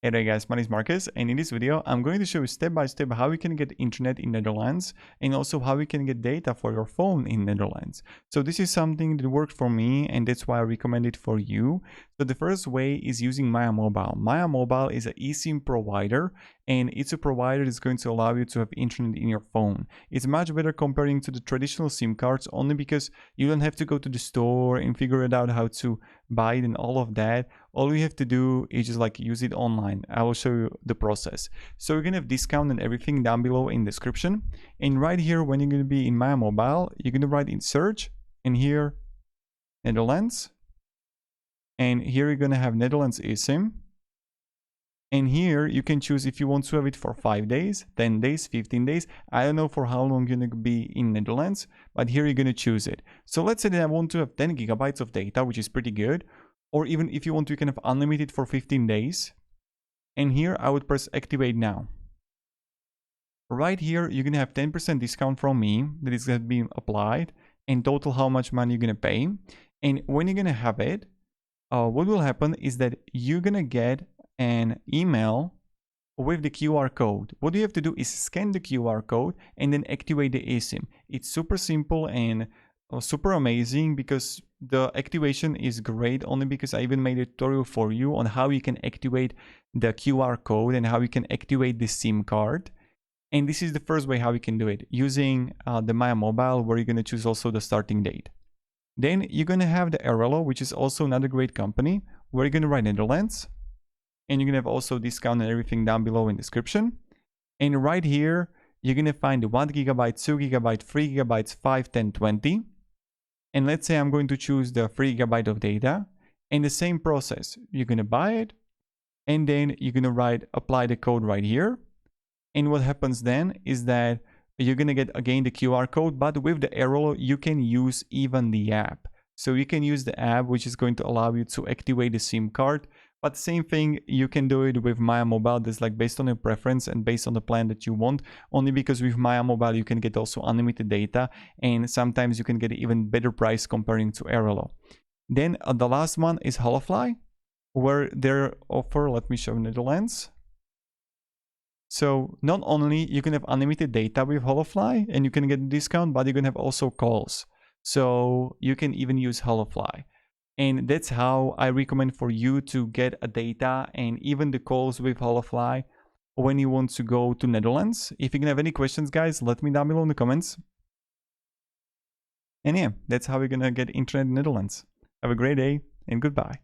Hey there guys, my name is Marcus, and in this video I'm going to show you step by step how you can get internet in Netherlands and also how you can get data for your phone in Netherlands. So this is something that worked for me and that's why I recommend it for you. So the first way is using Maya Mobile. Maya Mobile is an eSIM provider and it's a provider that's going to allow you to have internet in your phone. It's much better comparing to the traditional SIM cards only because you don't have to go to the store and figure it out how to buy it and all of that. All you have to do is just like use it online. I will show you the process. So you're gonna have discount and everything down below in description. And right here, when you're gonna be in Maya Mobile, you're gonna write in search, and here Netherlands, and here you're gonna have Netherlands eSIM. And here you can choose if you want to have it for 5 days, 10 days, 15 days. I don't know for how long you're gonna be in Netherlands, but here you're gonna choose it. So let's say that I want to have 10 gigabytes of data, which is pretty good. Or even if you want to, you can have unlimited for 15 days. And here I would press activate now. Right here, you're gonna have 10% discount from me that is gonna be applied, and total how much money you're gonna pay. And when you're gonna have it, what will happen is that you're gonna get an email with the QR code. What you have to do is scan the QR code and then activate the eSIM. It's super simple and super amazing because the activation is great only because I even made a tutorial for you on how you can activate the QR code and how you can activate the SIM card. And this is the first way how you can do it, using the Maya Mobile, where you're going to choose also the starting date. Then you're going to have the Airalo, which is also another great company, where you're going to write Netherlands. And you're going to have also discount and everything down below in description. And right here, you're going to find the 1 gigabyte, 2 gigabyte, 3 gigabytes, 5, 10, 20. And let's say I'm going to choose the 3 gigabyte of data. And the same process, you're going to buy it. And then you're going to apply the code right here. And what happens then is that you're going to get again the QR code, but with the Airalo, you can use even the app. So you can use the app, which is going to allow you to activate the SIM card. But same thing, you can do it with Maya Mobile. That's like based on your preference and based on the plan that you want. Only because with Maya Mobile, you can get also unlimited data. And sometimes you can get even better price comparing to Airalo. Then the last one is Holofly, where their offer, let me show Netherlands. So not only you can have unlimited data with Holofly and you can get a discount, but you can have also calls. So you can even use Holofly. And that's how I recommend for you to get a data and even the calls with Holofly when you want to go to Netherlands. If you can have any questions, guys, let me down below in the comments. And yeah, that's how we're gonna get internet in Netherlands. Have a great day and goodbye.